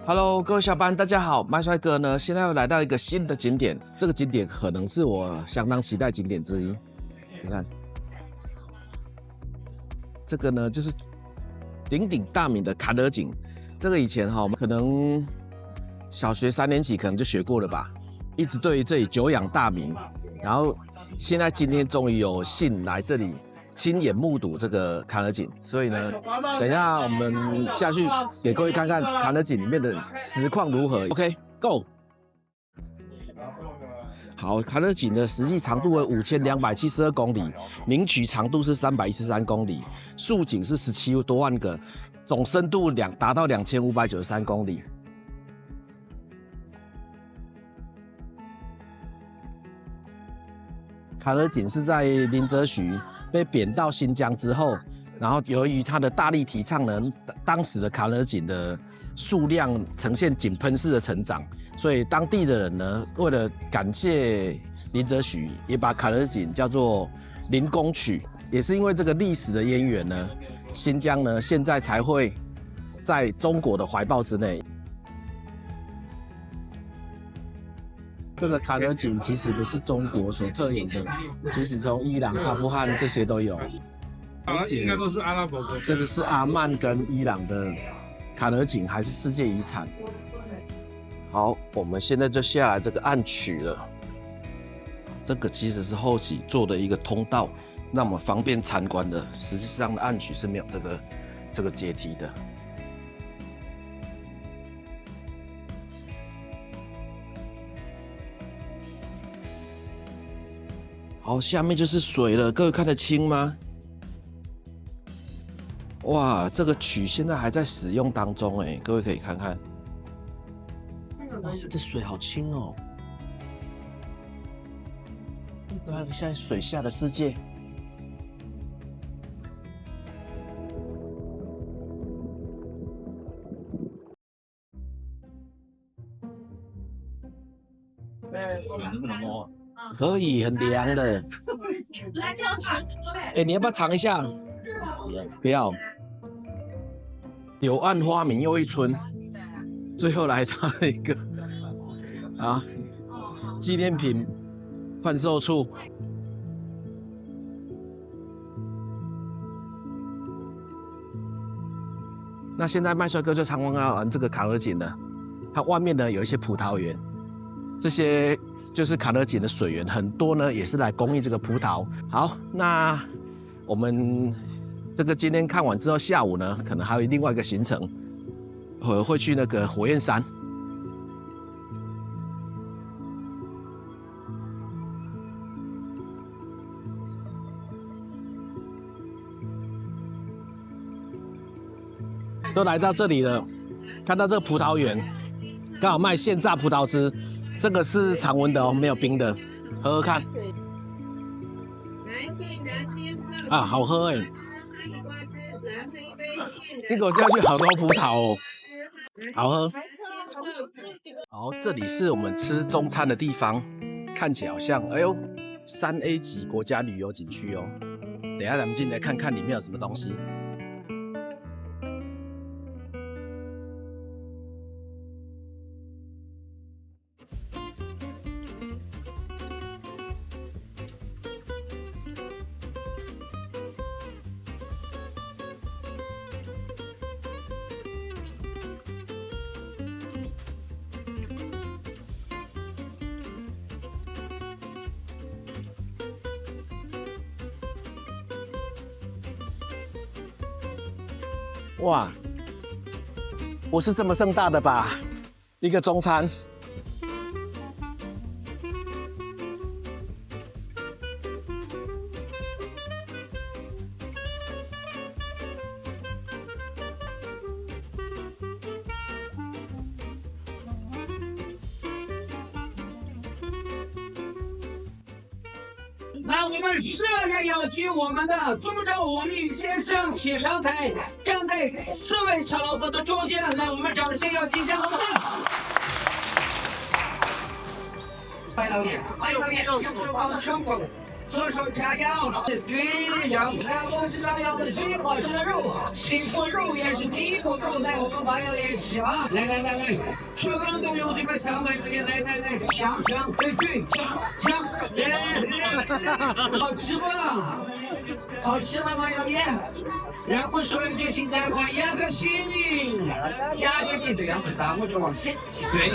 Hello， 各位小班，大家好，麥帥哥呢，現在又來到一個新的景點，這個景點可能是我相當期待景點之一。你看，這個呢就是鼎鼎大名的坎兒井，這個以前我們可能小學3年級可能就學過了吧，一直對於這裡久仰大名，然後現在今天終於有幸來這裡親眼目睹這個坎兒井，所以呢，等一下我們下去給各位看看坎兒井裡面的實況如何。OK，Go。好，坎兒井的實際長度為5272公里，明渠長度是313公里，豎井是17多萬個，總深度達到2593公里。坎兒井是在林則徐被貶到新疆之後，然後由於他的大力提倡呢，當時的坎兒井的數量呈現井噴式的成長，所以當地的人呢，為了感謝林則徐，也把坎兒井叫做林公渠。也是因為這個歷史的淵源呢，新疆呢現在才會在中國的懷抱之內。這個坎兒井其實不是中國所特有的，其實從伊朗、阿富汗這些都有，而且應該都是阿拉伯國。這個是阿曼跟伊朗的坎兒井，還是世界遺產。好，我們現在就下來這個暗渠了。這個其實是後期做的一個通道，讓我們方便參觀的。實際上的暗渠是沒有這個階梯的。好，下面就是水了，各位看得清嗎？哇，這個渠現在還在使用當中哎，各位可以看看。哇，這水好清哦！看現在水下的世界。水能不能摸？可以，很涼的。哎，你要不要嘗一下？不要。柳暗花明又一村，最後來到了一個紀念品販售處。那現在麥帥哥就參觀完這個坎兒井了，它外面呢有一些葡萄園，這些就是坎兒井的水源，很多呢也是來供應這個葡萄。好，那我們這個今天看完之後，下午呢可能還有另外一個行程，會去那個火焰山。都來到這裡了，看到這個葡萄園，剛好賣現榨葡萄汁。這個是常溫的哦，沒有冰的，喝喝看。好喝哎！一口下去好多葡萄哦，好喝。好，這裡是我們吃中餐的地方，看起來好像3A 級國家旅遊景區哦。等一下咱們進來看看裡面有什麼東西。哇，不是這麼盛大的吧？一個中餐。那我们热烈邀請我們的組長武力先生請上台，站在4位小老婆的中間，來，我們掌聲要擊下，好不好？歡迎老臉，歡迎老臉，用手放胸口，左手叉腰，对，然后我是上腰的最好吃的肉，幸福肉也是第一口肉，来，我们把要练习吧，来，什么人都用嘴巴抢在这边，来，抢，对，抢，好吃不？好吃吗？要练，然后说一句心态话，压个心，这样子打我就往前，对。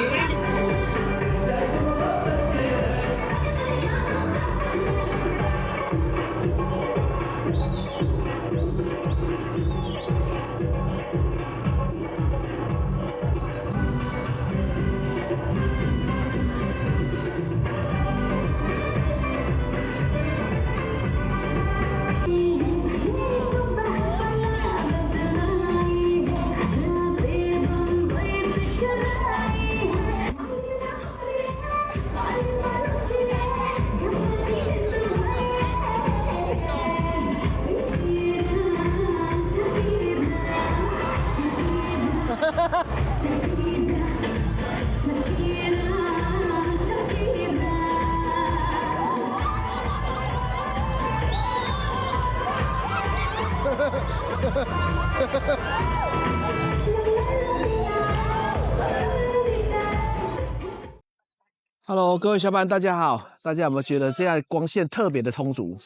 Hello， 各位小伙伴，大家好！大家有没有觉得现在光線特別的充足？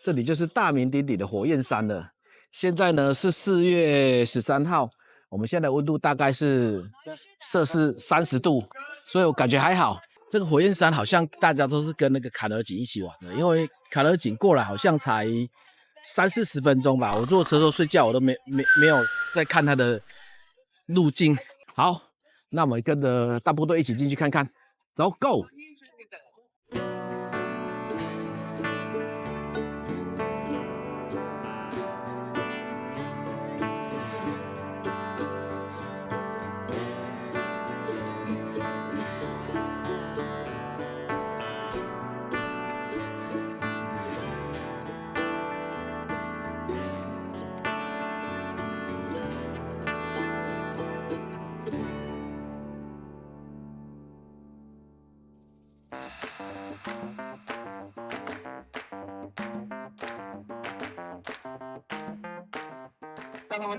這裡就是大名鼎鼎的火焰山了。現在呢是4月13號，我們現在的溫度大概是攝氏30度，所以我感覺還好。這個火焰山好像大家都是跟那個坎兒錦一起玩的，因為坎兒錦過來好像才30-40分鐘吧。我坐車的時候睡覺，我都沒有在看它的路徑。好，那我們跟着大部隊一起進去看看。走 ，Go！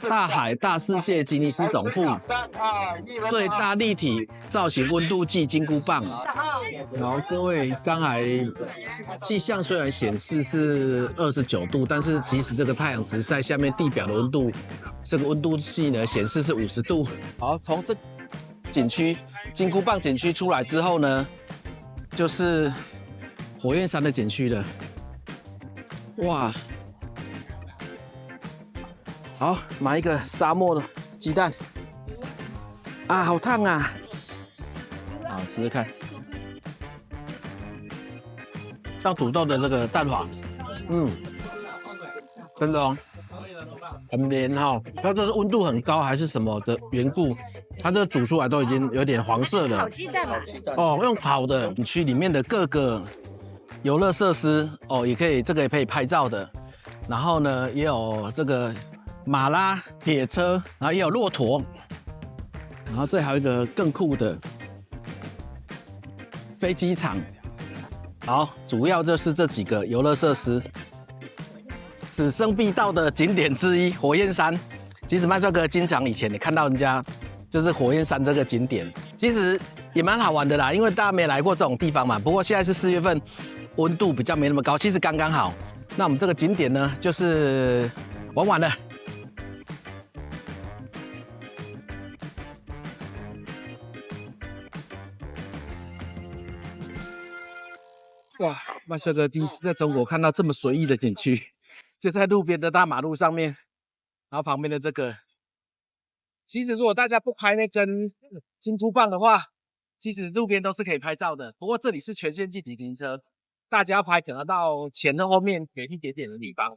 大海大世界吉尼斯總部最大立體造型溫度計金箍棒。好，各位，剛才氣象雖然顯示是29度，但是其實這個太陽直曬下面地表的溫度，這個溫度計呢顯示是50度。好，從這景區金箍棒景區出來之後呢，就是火焰山的景區了。哇！好，買一個沙漠的雞蛋啊，好燙啊！好，試試看，像土豆的這個蛋黃，真的哦，很綿哈。它這是溫度很高還是什麼的緣故？它這個煮出來都已經有點黃色了。烤雞蛋嘛？哦，用烤的。景區裡面的各個遊樂設施哦，也可以，這個也可以拍照的。然後呢，也有這個馬拉鐵車，然後也有駱駝，然後這還有一個更酷的飛機場。好，主要就是這幾個遊樂設施，此生必到的景點之一——火焰山。其實麥帥哥經常以前也看到人家就是火焰山這個景點，其實也蠻好玩的啦，因為大家沒來過這種地方嘛。不過現在是4月份，溫度比較沒那麼高，其實剛剛好。那我們這個景點呢，就是玩完了。哇，麥帥哥第一次在中國看到這麼隨意的景區，就在路邊的大馬路上面，然後旁邊的這個，其實如果大家不拍那根金箍棒的話，其實路邊都是可以拍照的。不過這裡是全線禁停車，大家要拍可能到前和後面給一點點的地方。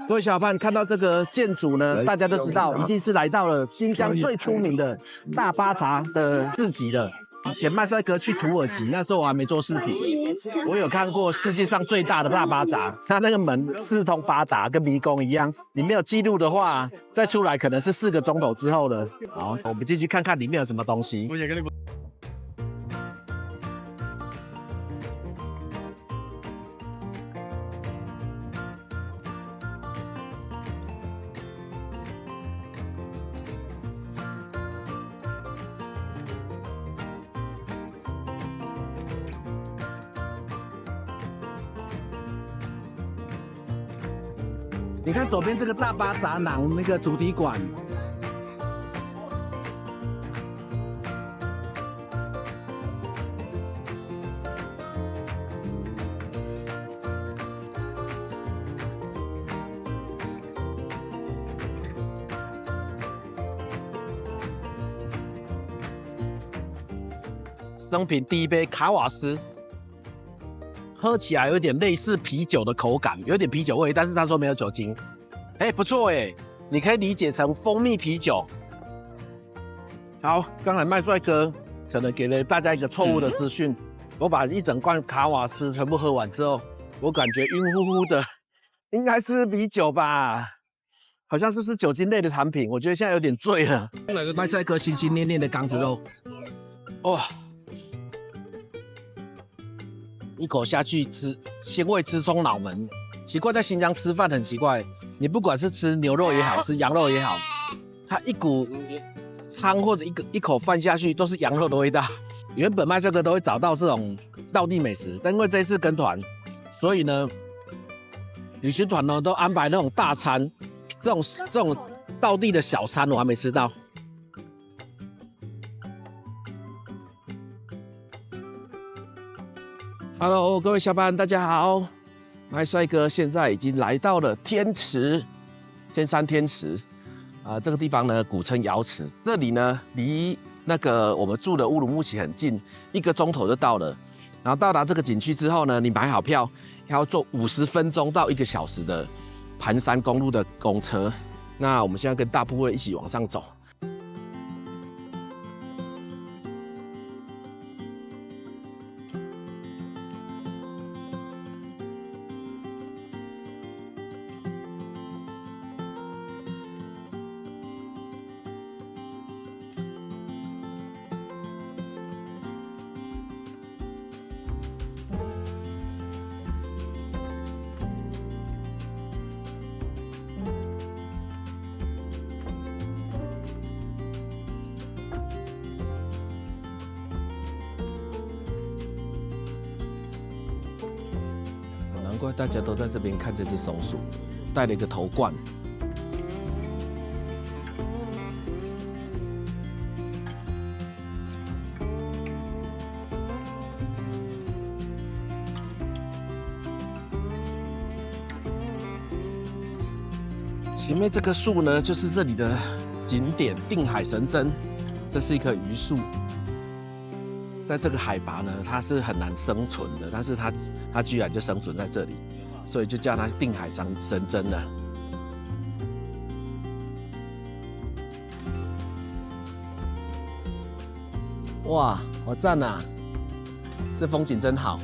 各位小伙伴看到這個建築呢，大家都知道一定是來到了新疆最出名的大巴扎的市集了。以前麥帥哥去土耳其，那時候我還沒做視頻，我有看過世界上最大的大巴扎，它那個門四通八達，跟迷宮一樣。你沒有記錄的話，再出來可能是4個鐘頭之後了。好，我們進去看看裡面有什麼東西。你看左邊這個大巴雜囊那個主題館。生平第一杯卡瓦斯，喝起來有點類似啤酒的口感，有點啤酒味，但是他說沒有酒精。不錯哎，你可以理解成蜂蜜啤酒。好，剛才麥帥哥可能給了大家一個錯誤的資訊，我把一整罐卡瓦斯全部喝完之後，我感覺暈乎乎的，應該是啤酒吧，好像是酒精類的產品，我覺得現在有點醉了。麥帥哥心心念念的缸子肉，哇！一口下去吃，鮮味直衝腦門。奇怪，在新疆吃飯很奇怪，你不管是吃牛肉也好，吃羊肉也好，它一股湯或者一口飯下去都是羊肉的味道。原本麥帥哥都會找到這種道地美食，但因為這一次跟團，所以呢，旅行團呢都安排那種大餐，這種道地的小餐我還沒吃到。Hello， 各位小夥伴，大家好。麥帥哥現在已經來到了天池，天山天池這個地方呢，古稱瑤池。這裡呢，離那個我們住的烏魯木齊很近，1個鐘頭就到了。然後到達這個景區之後呢，你買好票，要坐50分鐘到1個小時的盤山公路的公車。那我們現在跟大部隊一起往上走。难怪大家都在這邊看這隻松鼠，戴了一個頭冠。前面這棵樹呢，就是這裡的景點定海神針，這是一棵榆樹。在這個海拔呢，它是很難生存的，但是它居然就生存在這裡，所以就叫它定海神針了。哇，好讚啊！這風景真好。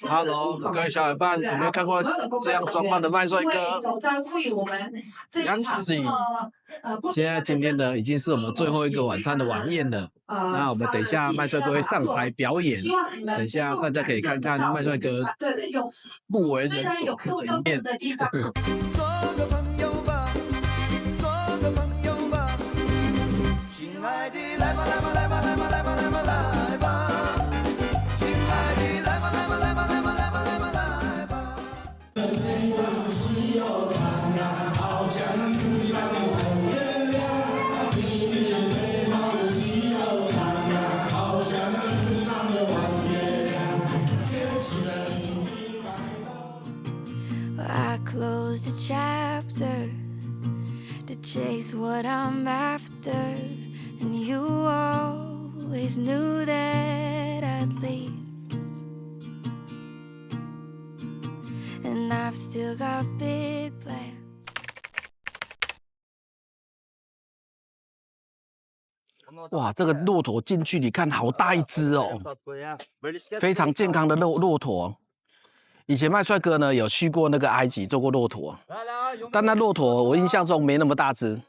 Hello， 各位小伙伴，有沒有看過這樣裝扮的麥帥哥？今天呢，已經是我們最後一個晚餐的晚宴了。那我們等一下麥帥哥會上台表演，等一下大家可以看看麥帥哥不為人所知的一面。Close the chapter to chase what I'm after, and you always knew that I'd leave, and I've still got big plans. 哇，這個駱駝近距離看好大一隻哦，非常健康的駱駝。以前麥帥哥呢有去過那個埃及做過駱駝，但那駱駝我印象中沒那麼大隻，